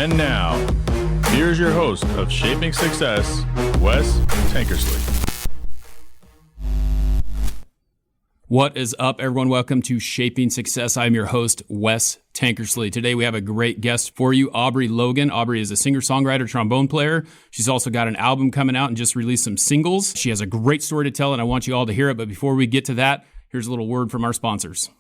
And now, here's your host of Shaping Success, Wes Tankersley. What is up, everyone? Welcome to Shaping Success. I'm your host, Wes Tankersley. Today, we have a great guest for you, Aubrey Logan. Aubrey is a singer-songwriter, trombone player. She's also got an album coming out and just released some singles. She has a great story to tell, and I want you all to hear it. But before we get to that, here's a little word from our sponsors.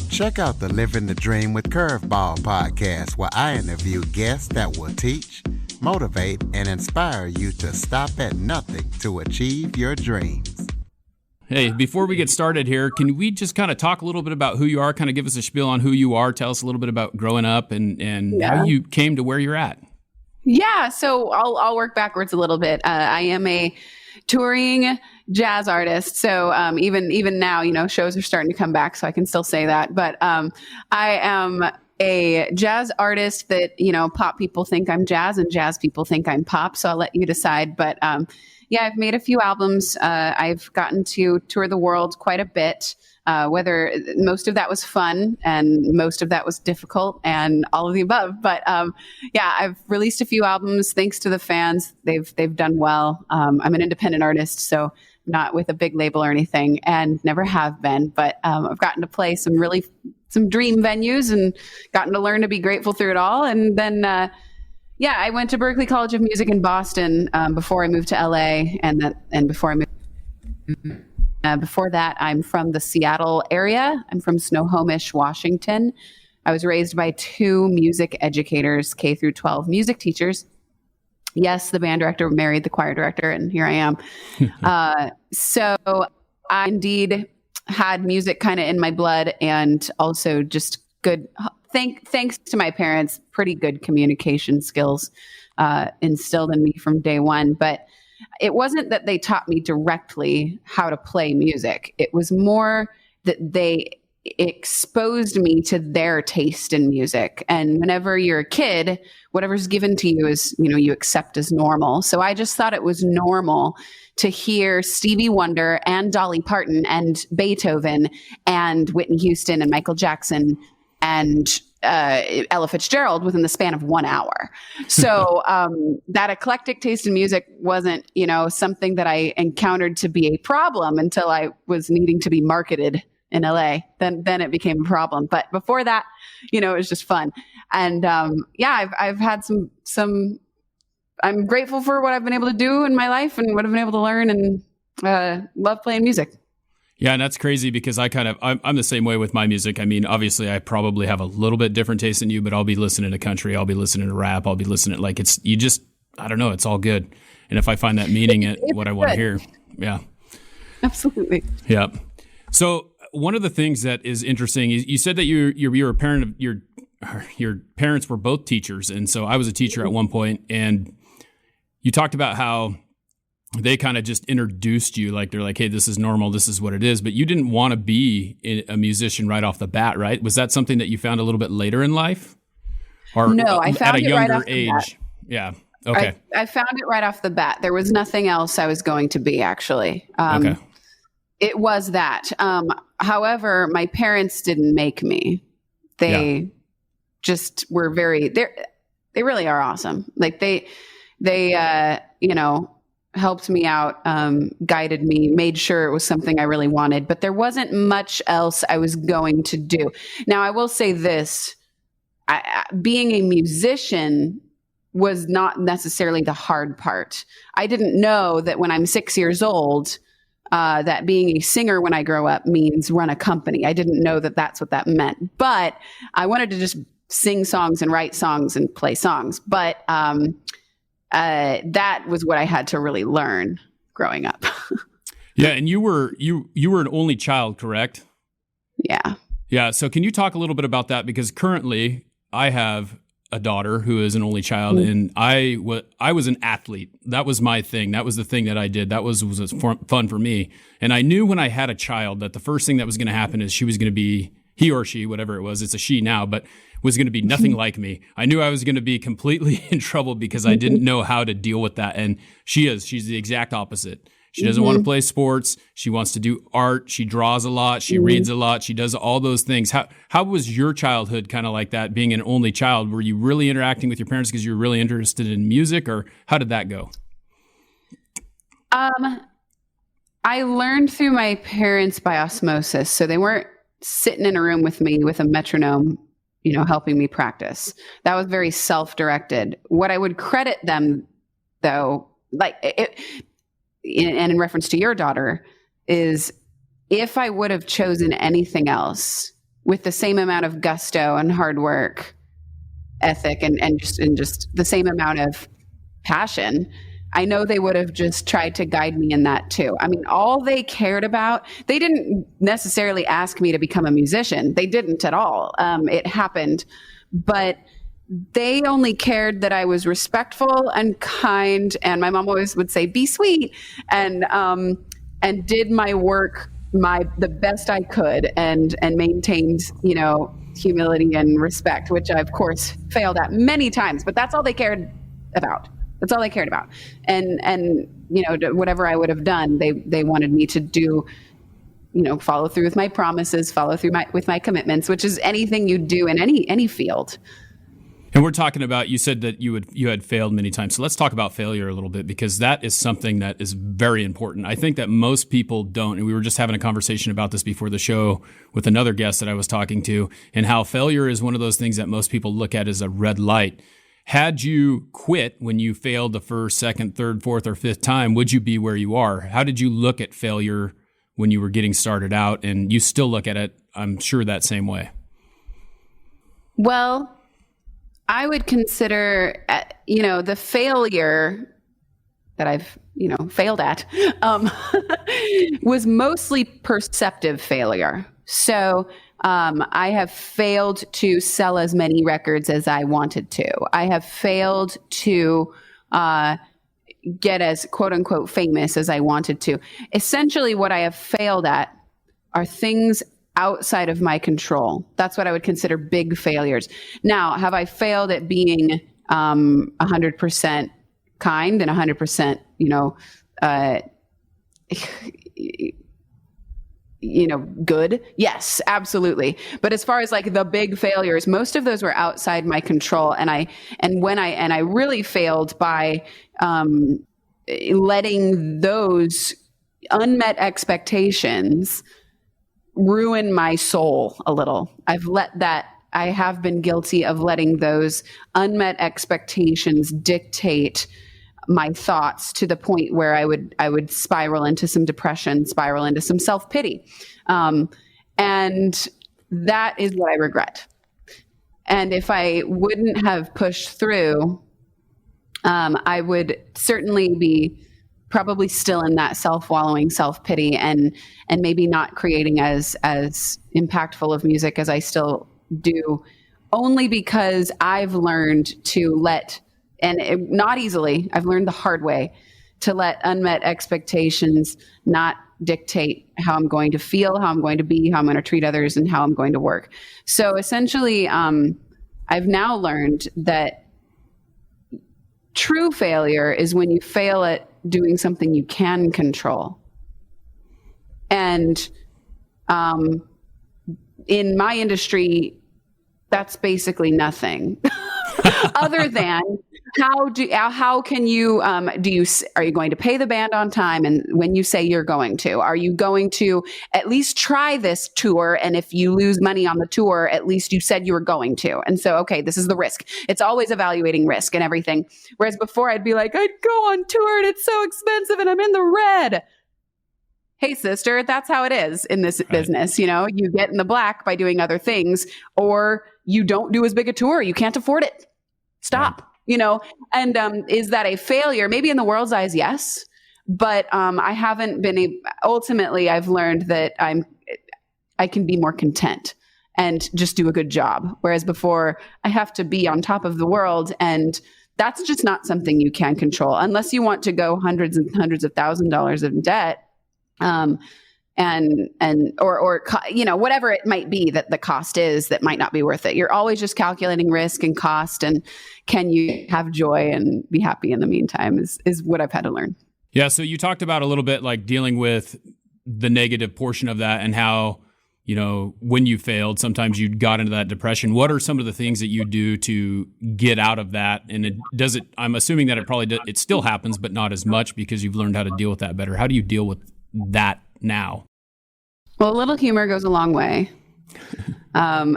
Check out the Living the Dream with Curveball podcast, where I interview guests that will teach, motivate, and inspire you to stop at nothing to achieve your dreams. Hey, before we get started here, can we just kind of talk a little bit about who you are, kind of give us a spiel on who you are, tell us a little bit about growing up and how you came to where you're at? Yeah, so I'll work backwards a little bit. I am a touring jazz artist. So even now, shows are starting to come back, so I can still say that. But I am a jazz artist that, pop people think I'm jazz and jazz people think I'm pop. So I'll let you decide. But I've made a few albums. I've gotten to tour the world quite a bit, whether most of that was fun and most of that was difficult and all of the above. But I've released a few albums thanks to the fans. They've done well. I'm an independent artist, so not with a big label or anything, and never have been. But I've gotten to play some dream venues and gotten to learn to be grateful through it all. And then I went to Berklee College of Music in Boston before I moved to LA, and before I moved. Before that, I'm from the Seattle area. I'm from Snohomish, Washington. I was raised by two music educators, K through 12 music teachers. Yes, the band director married the choir director, and here I am. So I indeed had music kind of in my blood, and also just good. Thanks to my parents, pretty good communication skills instilled in me from day one. But it wasn't that they taught me directly how to play music. It was more that they exposed me to their taste in music. And whenever you're a kid, whatever's given to you is, you accept as normal. So I just thought it was normal to hear Stevie Wonder and Dolly Parton and Beethoven and Whitney Houston and Michael Jackson and Ella Fitzgerald within the span of 1 hour. So that eclectic taste in music wasn't, something that I encountered to be a problem until I was needing to be marketed in LA. Then it became a problem. But before that, it was just fun. And I've had some. I'm grateful for what I've been able to do in my life and what I've been able to learn, and love playing music. Yeah, and that's crazy because I'm the same way with my music. I mean, obviously, I probably have a little bit different taste than you, but I'll be listening to country, I'll be listening to rap, I'll be listening I don't know, it's all good. And if I find that meaning in what I want to hear, yeah. Absolutely. Yeah. So one of the things that is interesting is you said that you're a parent of your parents were both teachers, and so I was a teacher at one point, and you talked about how they kind of just introduced you, like they're like, hey, this is normal, this is what it is. But you didn't want to be a musician right off the bat, right? Was that something that you found a little bit later in life? Or no, I found at a it younger right off the bat. Yeah. Okay. I found it right off the bat. There was nothing else I was going to be, actually. Okay. It was that. However, my parents didn't make me. They just were they really are awesome. Like they helped me out, guided me, made sure it was something I really wanted, but there wasn't much else I was going to do. Now, I will say this, being a musician was not necessarily the hard part. I didn't know that when I'm 6 years old, that being a singer when I grow up means run a company. I didn't know that that's what that meant, but I wanted to just sing songs and write songs and play songs. But, that was what I had to really learn growing up. Yeah. And you were an only child, correct? Yeah. Yeah. So can you talk a little bit about that? Because currently I have a daughter who is an only child, and I was an athlete. That was my thing. That was the thing that I did. That was fun for me. And I knew when I had a child that the first thing that was going to happen is she was going to be, he or she, whatever it was, it's a she now, but was going to be nothing like me. I knew I was going to be completely in trouble because I didn't know how to deal with that. And she's the exact opposite. She doesn't want to play sports. She wants to do art. She draws a lot. She reads a lot. She does all those things. How was your childhood kind of like that, being an only child? Were you really interacting with your parents because you were really interested in music, or how did that go? I learned through my parents by osmosis. So they weren't sitting in a room with me with a metronome, helping me practice. That was very self-directed. What I would credit them, though, and in reference to your daughter, is if I would have chosen anything else with the same amount of gusto and hard work ethic and just the same amount of passion, I know they would have just tried to guide me in that too. I mean, all they cared about, they didn't necessarily ask me to become a musician. They didn't at all. It happened, but they only cared that I was respectful and kind. And my mom always would say, be sweet, and did my work the best I could and maintained, humility and respect, which I of course failed at many times, but that's all they cared about. That's all they cared about. And whatever I would have done, they wanted me to do, follow through with my promises, follow through with my commitments, which is anything you do in any field. And we're talking about, you said that you had failed many times. So let's talk about failure a little bit, because that is something that is very important. I think that most people don't. And we were just having a conversation about this before the show with another guest that I was talking to, and how failure is one of those things that most people look at as a red light. Had you quit when you failed the first, second, third, fourth, or fifth time, would you be where you are? How did you look at failure when you were getting started out? And you still look at it, I'm sure, that same way. Well, I would consider, the failure that I've, failed at, was mostly perceptive failure. So I have failed to sell as many records as I wanted to. I have failed to get as quote unquote famous as I wanted to. Essentially, what I have failed at are things outside of my control. That's what I would consider big failures. Now, have I failed at being 100% kind and 100%, good? Yes, absolutely. But as far as like the big failures, most of those were outside my control. And I really failed by letting those unmet expectations ruin my soul a little. I have been guilty of letting those unmet expectations dictate my thoughts to the point where I would spiral into some depression, spiral into some self-pity. And that is what I regret. And if I wouldn't have pushed through, I would certainly be probably still in that self-wallowing self-pity and maybe not creating as impactful of music as I still do, only because I've learned to let, not easily, I've learned the hard way, to let unmet expectations not dictate how I'm going to feel, how I'm going to be, how I'm going to treat others, and how I'm going to work. So essentially, I've now learned that true failure is when you fail at doing something you can control. And in my industry, that's basically nothing other than how can you, are you going to pay the band on time? And when you say you're going to, are you going to at least try this tour? And if you lose money on the tour, at least you said you were going to. And so, okay, this is the risk. It's always evaluating risk and everything. Whereas before I'd be like, I'd go on tour and it's so expensive and I'm in the red. Hey, sister, that's how it is in this business. You get in the black by doing other things, or you don't do as big a tour. You can't afford it. Stop. And is that a failure? Maybe in the world's eyes, yes. But I haven't been ultimately, I've learned that I can be more content and just do a good job. Whereas before, I have to be on top of the world, and that's just not something you can control unless you want to go hundreds and hundreds of $1,000s in debt. Or whatever it might be that the cost is, that might not be worth it. You're always just calculating risk and cost, and can you have joy and be happy in the meantime is what I've had to learn. Yeah. So you talked about a little bit like dealing with the negative portion of that and how, when you failed, sometimes you got into that depression. What are some of the things that you do to get out of that? And I'm assuming that it still happens, but not as much because you've learned how to deal with that better. How do you deal with that now? Well, a little humor goes a long way. And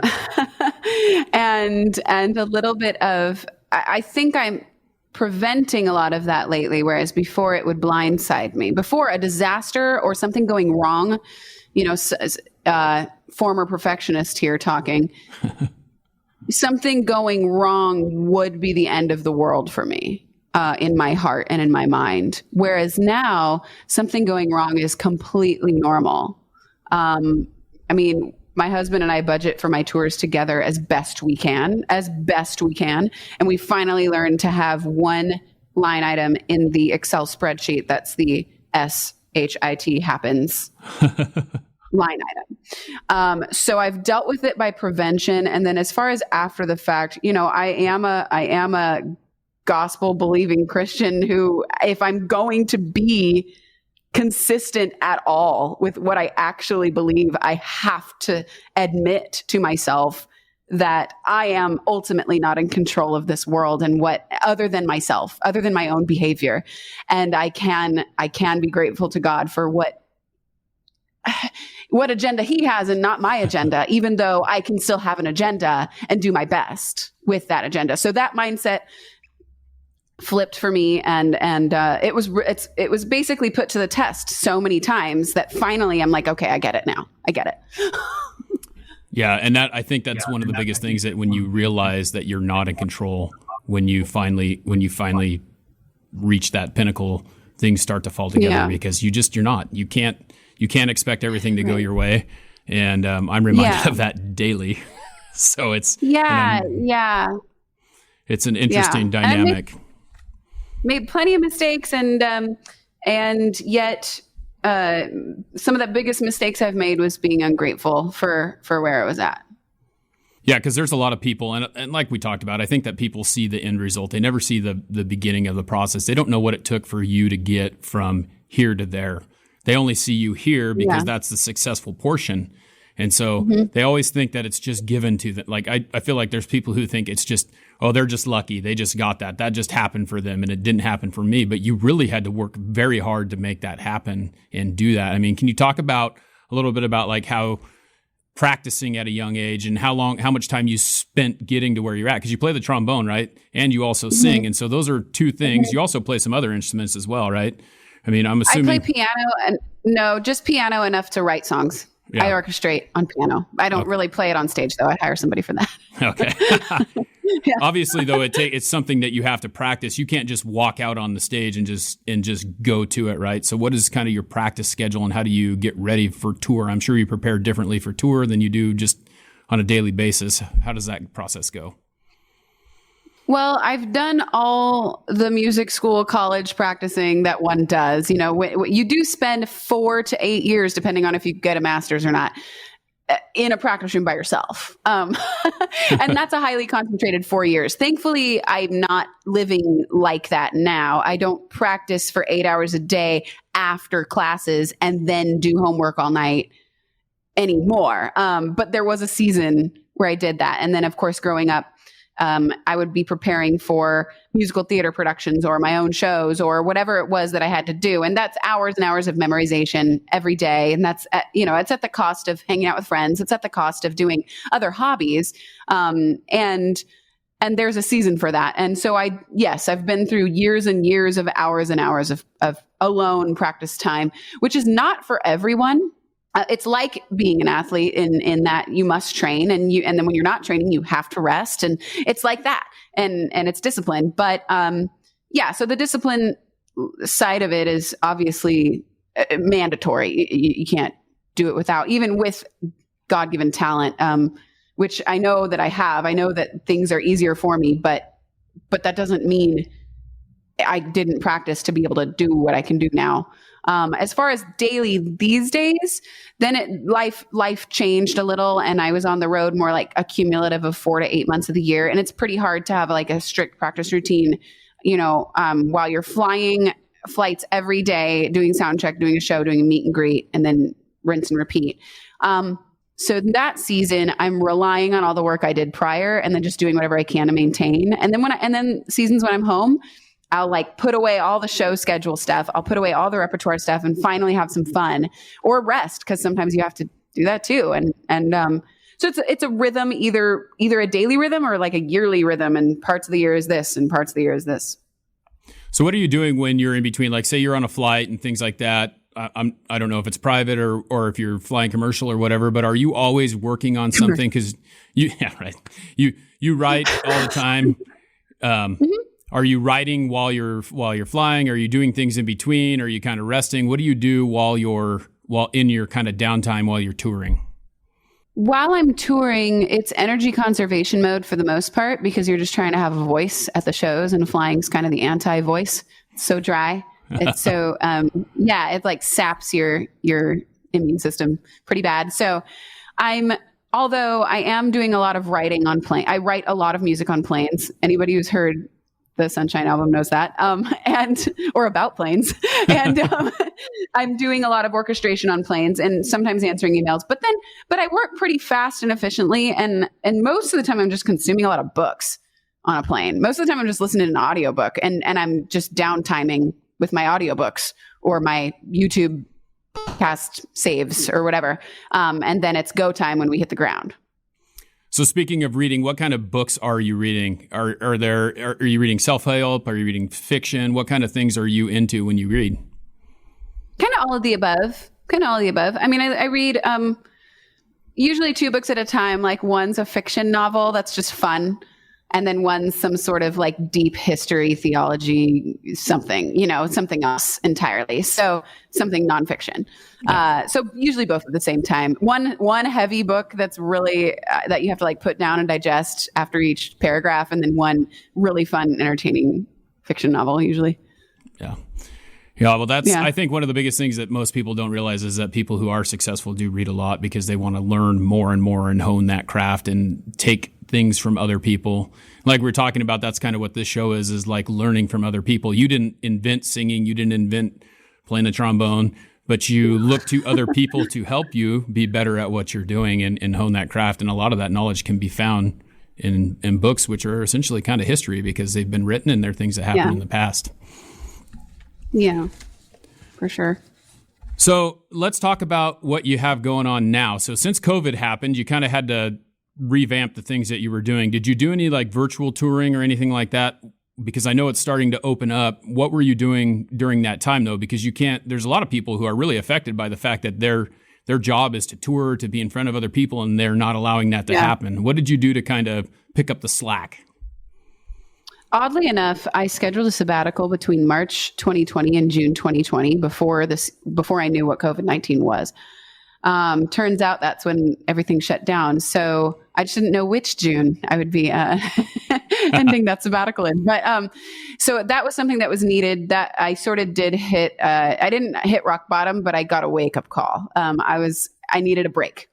a little bit of, I think I'm preventing a lot of that lately, whereas before it would blindside me. Before a disaster or something going wrong, former perfectionist here talking, something going wrong would be the end of the world for me, in my heart and in my mind. Whereas now something going wrong is completely normal. My husband and I budget for my tours together as best we can. And we finally learned to have one line item in the Excel spreadsheet. That's the SHIT happens line item. So I've dealt with it by prevention. And then as far as after the fact, I am a gospel believing Christian who, if I'm going to be consistent at all with what I actually believe, I have to admit to myself that I am ultimately not in control of this world and other than myself, other than my own behavior. And I can be grateful to God for what agenda he has and not my agenda, even though I can still have an agenda and do my best with that agenda. So that mindset flipped for me, and it was basically put to the test so many times that finally I'm like, okay, I get it now. I get it. Yeah, and I think that's one of the biggest things, that when you realize that you're not in control, when you finally reach that pinnacle, things start to fall together because you're not. You can't expect everything to go your way, and I'm reminded of that daily. So it's it's an interesting dynamic. Made plenty of mistakes, and yet some of the biggest mistakes I've made was being ungrateful for where it was at. Yeah, because there's a lot of people, and like we talked about, I think that people see the end result. They never see the beginning of the process. They don't know what it took for you to get from here to there. They only see you here because that's the successful portion. And so they always think that it's just given to them. Like, I feel like there's people who think it's just, they're just lucky. They just got that. That just happened for them, and it didn't happen for me. But you really had to work very hard to make that happen and do that. I mean, can you talk about a little bit about like how practicing at a young age and how much time you spent getting to where you're at? Because you play the trombone, right? And you also sing. And so those are two things. You also play some other instruments as well, right? I mean, I'm assuming. I play piano, just piano enough to write songs. Yeah. I orchestrate on piano. I don't really play it on stage, though. I'd hire somebody for that. Okay. Obviously, though, it's something that you have to practice. You can't just walk out on the stage and just go to it, right? So what is kind of your practice schedule, and how do you get ready for tour? I'm sure you prepare differently for tour than you do just on a daily basis. How does that process go? Well, I've done all the music school, college practicing that one does. You do spend 4 to 8 years, depending on if you get a master's or not, in a practice room by yourself. And that's a highly concentrated 4 years. Thankfully, I'm not living like that now. I don't practice for 8 hours a day after classes and then do homework all night anymore. But there was a season where I did that. And then, of course, growing up, I would be preparing for musical theater productions or my own shows or whatever it was that I had to do. And that's hours and hours of memorization every day. And that's, it's at the cost of hanging out with friends. It's at the cost of doing other hobbies. And there's a season for that. And so I've been through years and years of hours and hours of alone practice time, which is not for everyone. It's like being an athlete in that you must train and then when you're not training, you have to rest, and it's like that, and it's discipline. But so the discipline side of it is obviously mandatory. You can't do it without, even with God-given talent, which I know that I have. I know that things are easier for me, but that doesn't mean I didn't practice to be able to do what I can do now. As far as daily these days, then life changed a little, and I was on the road more like a cumulative of 4 to 8 months of the year. And it's pretty hard to have like a strict practice routine, while you're flying flights every day, doing sound check, doing a show, doing a meet and greet, and then rinse and repeat. So that season, I'm relying on all the work I did prior, and then just doing whatever I can to maintain. And then seasons when I'm home, I'll like put away all the show schedule stuff. I'll put away all the repertoire stuff and finally have some fun or rest, because sometimes you have to do that too. So it's a rhythm, either a daily rhythm or like a yearly rhythm, and parts of the year is this and parts of the year is this. So what are you doing when you're in between? Like, say you're on a flight and things like that. I don't know if it's private or if you're flying commercial or whatever, but are you always working on something? Because you write all the time. Are you writing while you're flying? Are you doing things in between? Are you kind of resting? What do you do while in your kind of downtime while you're touring? While I'm touring, it's energy conservation mode for the most part, because you're just trying to have a voice at the shows, and flying's kind of the anti-voice. It's so dry. It's so, it like saps your immune system pretty bad. So although I am doing a lot of writing on plane, I write a lot of music on planes. Anybody who's heard the Sunshine album knows that, or about planes. And I'm doing a lot of orchestration on planes and sometimes answering emails, but I work pretty fast and efficiently. And most of the time I'm just consuming a lot of books on a plane. Most of the time I'm just listening to an audiobook, and I'm just downtiming with my audiobooks or my YouTube cast saves or whatever. And then it's go time when we hit the ground. So speaking of reading, what kind of books are you reading? Are you reading self-help? Are you reading fiction? What kind of things are you into when you read? Kind of all of the above. I mean, I read usually 2 books at a time. Like, one's a fiction novel that's just fun. And then one's some sort of like deep history, theology, something else entirely. So something nonfiction. So usually both at the same time. One heavy book that's really that you have to like put down and digest after each paragraph, and then one really fun, entertaining fiction novel usually. Yeah. Yeah, well, I think one of the biggest things that most people don't realize is that people who are successful do read a lot, because they want to learn more and more and hone that craft and take things from other people. Like we're talking about, that's kind of what this show is like learning from other people. You didn't invent singing, you didn't invent playing the trombone, but you look to other people to help you be better at what you're doing and hone that craft. And a lot of that knowledge can be found in books, which are essentially kind of history, because they've been written and they're things that happened in the past. Yeah, for sure. So let's talk about what you have going on now. So since COVID happened, you kind of had to revamp the things that you were doing. Did you do any like virtual touring or anything like that? Because I know it's starting to open up. What were you doing during that time though? Because there's a lot of people who are really affected by the fact that their job is to tour, to be in front of other people, and they're not allowing that to happen. What did you do to kind of pick up the slack? Oddly enough, I scheduled a sabbatical between March 2020 and June 2020 before I knew what COVID-19 was. Turns out that's when everything shut down. So I just didn't know which June I would be ending that sabbatical in. But so that was something that was needed, that I sort of did hit. I didn't hit rock bottom, but I got a wake up call. I needed a break.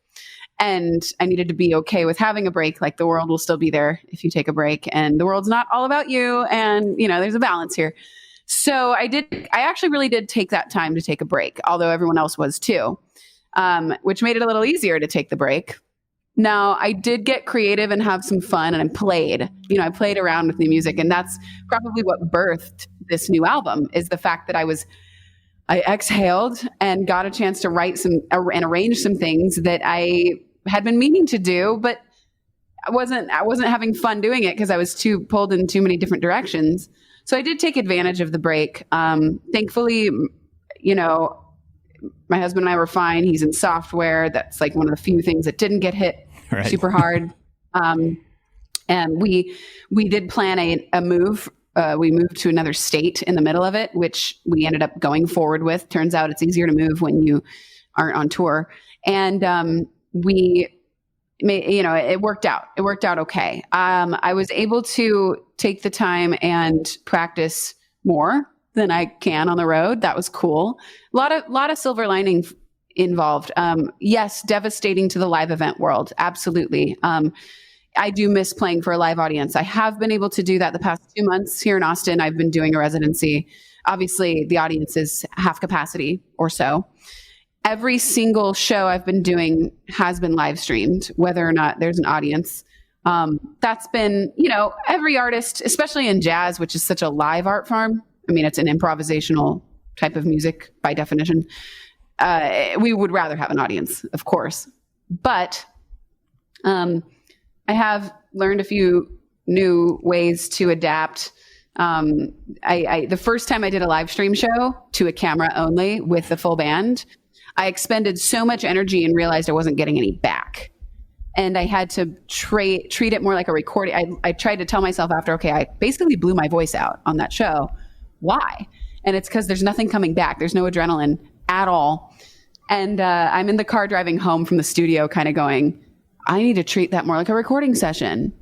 And I needed to be okay with having a break. Like, the world will still be there if you take a break, and the world's not all about you. And, there's a balance here. So I actually really did take that time to take a break, although everyone else was too, which made it a little easier to take the break. Now, I did get creative and have some fun, and I played around with new music. And that's probably what birthed this new album, is the fact that I exhaled and got a chance to write and arrange some things that I had been meaning to do, but I wasn't having fun doing it because I was too pulled in too many different directions. So I did take advantage of the break. Thankfully, my husband and I were fine. He's in software. That's like one of the few things that didn't get hit super hard. And we did plan a move. We moved to another state in the middle of it, which we ended up going forward with. Turns out it's easier to move when you aren't on tour. And it worked out. It worked out okay. I was able to take the time and practice more than I can on the road. That was cool. A lot of silver lining involved. Yes, devastating to the live event world. Absolutely. I do miss playing for a live audience. I have been able to do that the past 2 months here in Austin. I've been doing a residency obviously the audience is half capacity or so. Every single show I've been doing has been live streamed, whether or not there's an audience. That's been, every artist, especially in jazz, which is such a live art form. I mean, it's an improvisational type of music by definition. We would rather have an audience, of course. But I have learned a few new ways to adapt. The first time I did a live stream show to a camera only with the full band, I expended so much energy and realized I wasn't getting any back. And I had to treat it more like a recording. I tried to tell myself after, okay, I basically blew my voice out on that show. Why? And it's because there's nothing coming back. There's no adrenaline at all. And I'm in the car driving home from the studio kind of going, I need to treat that more like a recording session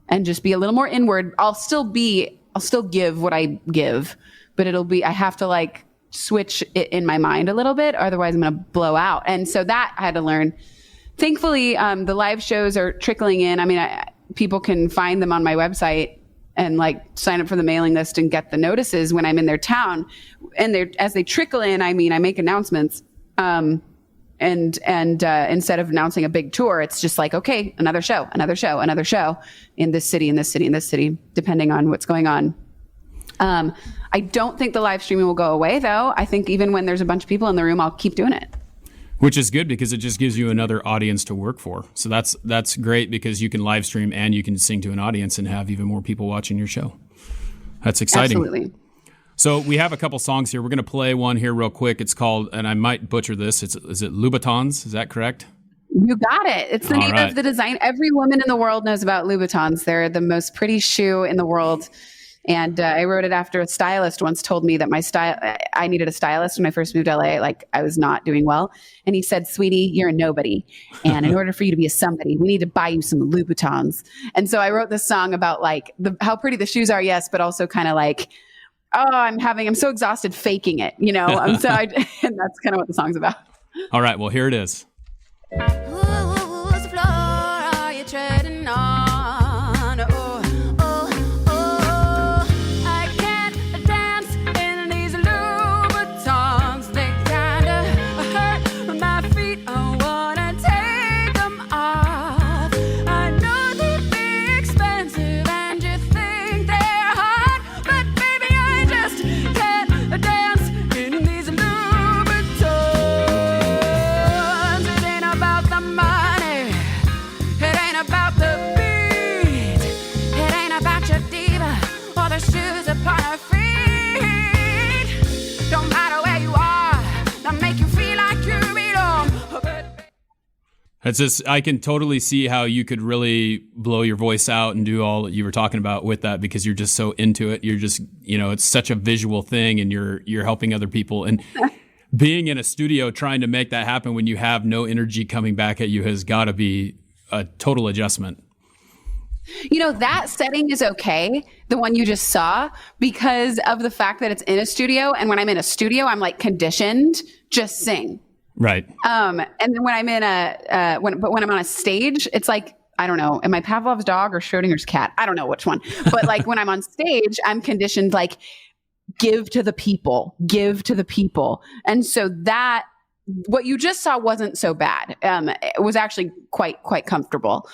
and just be a little more inward. I'll still give what I give, but I have to like switch it in my mind a little bit. Otherwise I'm going to blow out. And so that I had to learn. Thankfully, the live shows are trickling in. I mean, people can find them on my website and like sign up for the mailing list and get the notices when I'm in their town. And as they trickle in, I make announcements. And instead of announcing a big tour, it's just like, okay, another show in this city, depending on what's going on. I don't think the live streaming will go away though. I think even when there's a bunch of people in the room, I'll keep doing it. Which is good because it just gives you another audience to work for. So that's great because you can live stream and you can sing to an audience and have even more people watching your show. That's exciting. Absolutely. So we have a couple songs here. We're going to play one here real quick. It's called, and I might butcher this, is it Louboutins? Is that correct? You got it. It's the name of the design. Every woman in the world knows about Louboutins. They're the most pretty shoe in the world. And I wrote it after a stylist once told me that I needed a stylist when I first moved to LA. Like I was not doing well. And he said, sweetie, you're a nobody. And in order for you to be a somebody, we need to buy you some Louboutins. And so I wrote this song about like how pretty the shoes are. Yes. But also kind of like, I'm so exhausted faking it, and that's kind of what the song's about. All right. Well, here it is. Whose floor are you treading on? I can't dance in these Louboutins. They kinda hurt my feet. I wanna take them off. I know they'd be expensive and you think they're hot, but baby, I just can't dance in these Louboutins. It ain't about the money. It ain't about the beat. It ain't about your diva or the shoes upon her feet. Don't matter where you are, they'll make you feel like you belong. It's just, I can totally see how you could really blow your voice out and do all that you were talking about with that because you're just so into it. You're just, it's such a visual thing and you're helping other people. And being in a studio trying to make that happen when you have no energy coming back at you has got to be a total adjustment. That setting is okay, the one you just saw, because of the fact that it's in a studio. And when I'm in a studio, I'm like conditioned, just sing. Right. And then when I'm in when I'm on a stage, it's like, I don't know, am I Pavlov's dog or Schrodinger's cat? I don't know which one. But like when I'm on stage, I'm conditioned like give to the people. And so that what you just saw wasn't so bad. It was actually quite comfortable.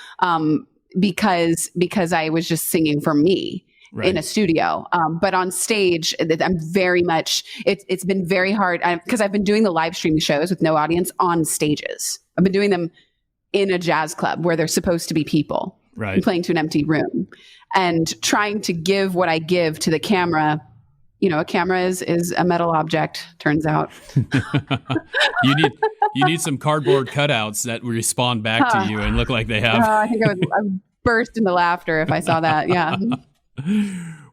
Because I was just singing for me. Right. In a studio. But on stage, I'm very much, it's been very hard because I've been doing the live stream shows with no audience on stages. I've been doing them in a jazz club where there's supposed to be people. Right. And playing to an empty room and trying to give what I give to the camera. A camera is a metal object, turns out. You need some cardboard cutouts that respond back to you and look like they have. I think I would burst into laughter if I saw that. Yeah.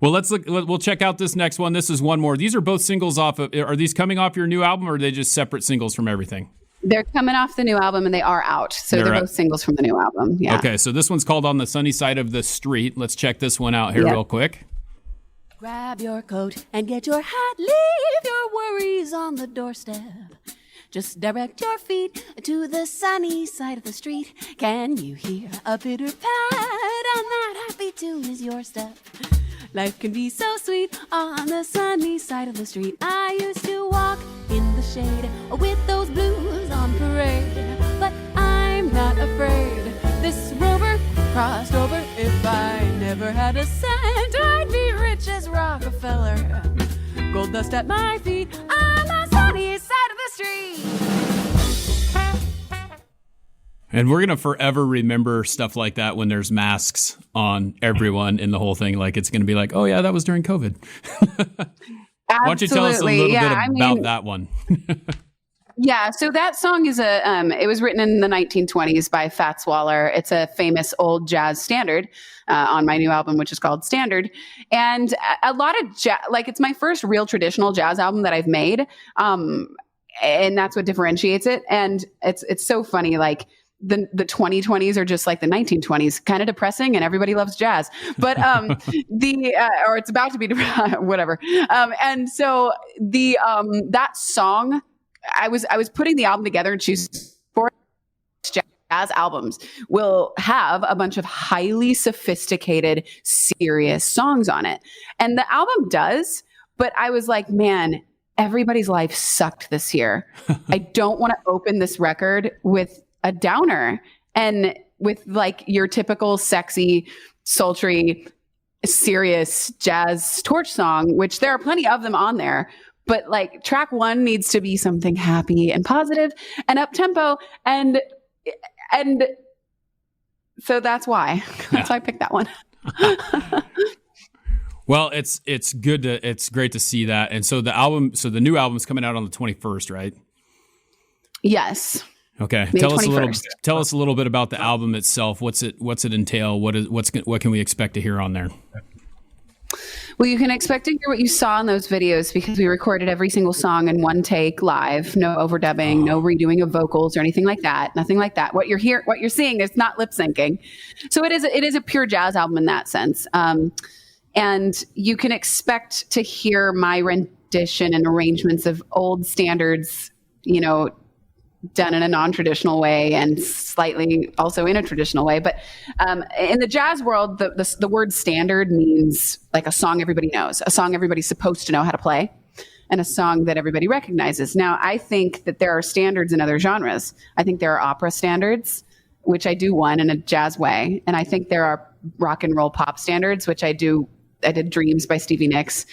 Well, we'll check out this next one. This is one more. These are both singles are these coming off your new album or are they just separate singles from everything? They're coming off the new album and they are out. So they're both singles from the new album. Yeah. Okay. So this one's called On the Sunny Side of the Street. Let's check this one out here real quick. Grab your coat and get your hat. Leave your worries on the doorstep. Just direct your feet to the sunny side of the street. Can you hear a pitter pat? And that happy tune is your step. Life can be so sweet on the sunny side of the street. I used to walk in the shade with those blues on parade, but I'm not afraid. This rover crossed over. If I never had a cent, I'd be rich as Rockefeller. Gold dust at my feet on the sunny side of the street. And we're going to forever remember stuff like that when there's masks on everyone in the whole thing. Like, it's going to be like, oh, yeah, that was during COVID. Why don't you tell us a little bit about that one? Yeah, so that song is it was written in the 1920s by Fats Waller. It's a famous old jazz standard on my new album, which is called Standard. And a lot of it's my first real traditional jazz album that I've made. And that's what differentiates it. And it's so funny, like the 2020s are just like the 1920s, kind of depressing, and everybody loves jazz. But or it's about to be whatever. And so that song, I was putting the album together and choosing four jazz albums will have a bunch of highly sophisticated, serious songs on it. And the album does, but I was like, man, everybody's life sucked this year. I don't want to open this record with a downer and with like your typical sexy, sultry, serious jazz torch song, which there are plenty of them on there. But like track one needs to be something happy and positive and up tempo. And so that's why I picked that one. Well, it's great to see that. And so the new album's coming out on the 21st, right? Yes. Okay. May Tell 21st. us a little bit about the album itself. What's it entail? What can we expect to hear on there? Well, you can expect to hear what you saw in those videos because we recorded every single song in one take live, no overdubbing, no redoing of vocals or anything like that. Nothing like that. What you're seeing is not lip syncing. So it is a pure jazz album in that sense. And you can expect to hear my rendition and arrangements of old standards, done in a non-traditional way and slightly also in a traditional way. But in the jazz world, the word standard means like a song everybody knows, a song everybody's supposed to know how to play, and a song that everybody recognizes. Now, I think that there are standards in other genres. I think there are opera standards, which I do one in a jazz way. And I think there are rock and roll pop standards, which I did Dreams by Stevie Nicks.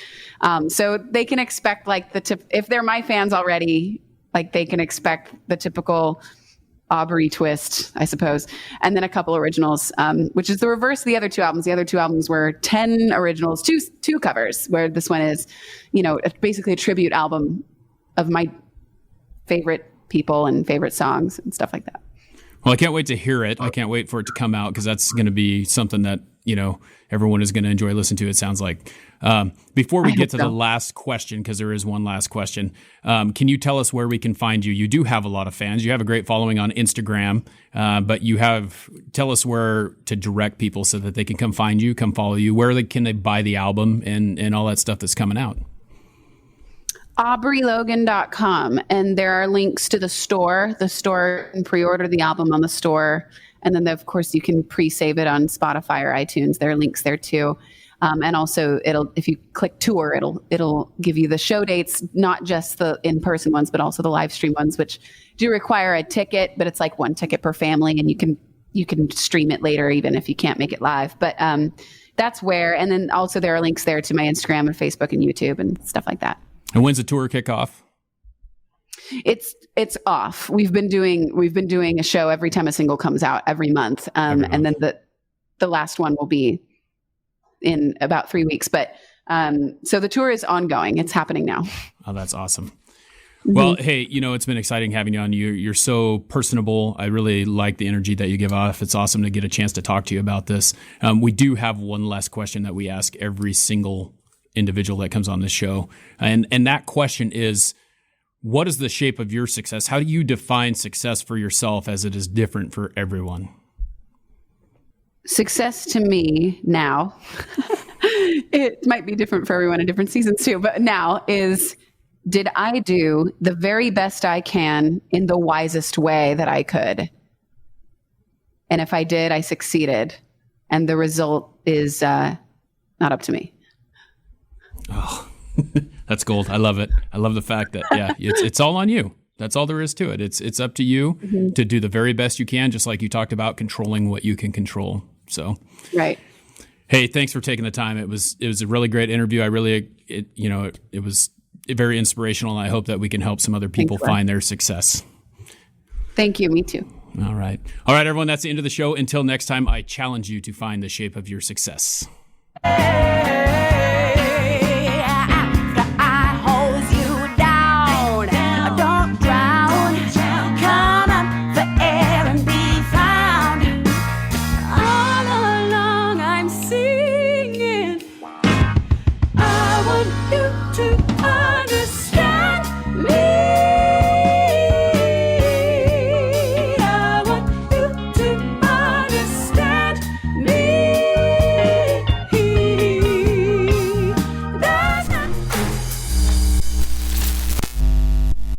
So they can expect like if they're my fans already, like they can expect the typical Aubrey twist, I suppose, and then a couple originals, which is the reverse of the other two albums. The other two albums were 10 originals, two covers, where this one is, basically a tribute album of my favorite people and favorite songs and stuff like that. Well, I can't wait to hear it. I can't wait for it to come out because that's going to be something that, everyone is going to enjoy listening to, it sounds like. Before we get to the last question, because there is one last question, can you tell us where we can find you? You do have a lot of fans. You have a great following on Instagram, but tell us where to direct people so that they can come find you, come follow you. Where can they buy the album and all that stuff that's coming out? AubreyLogan.com. And there are links to the store. The store can pre-order the album on the store. And then, of course, you can pre-save it on Spotify or iTunes. There are links there, too. And also, if you click tour, it'll give you the show dates, not just the in-person ones, but also the live stream ones, which do require a ticket, but it's like one ticket per family, and you can stream it later, even if you can't make it live. But that's where. And then also there are links there to my Instagram and Facebook and YouTube and stuff like that. And when's the tour kick off? It's off. We've been doing a show every time a single comes out every month. And then the last one will be in about 3 weeks. But so the tour is ongoing. It's happening now. Oh, that's awesome. Mm-hmm. Well, hey, it's been exciting having you on. You're so personable. I really like the energy that you give off. It's awesome to get a chance to talk to you about this. We do have one last question that we ask every single individual that comes on this show. And that question is, what is the shape of your success? How do you define success for yourself as it is different for everyone? Success to me now, it might be different for everyone in different seasons too, but now is, did I do the very best I can in the wisest way that I could? And if I did, I succeeded. And the result is not up to me. That's gold. I love it. I love the fact that, it's all on you. That's all there is to it. It's up to you to do the very best you can, just like you talked about, controlling what you can control. So, right. Hey, thanks for taking the time. It was a really great interview. It was very inspirational, and I hope that we can help some other people find their success. Thank you. Me too. All right, everyone. That's the end of the show. Until next time, I challenge you to find the shape of your success.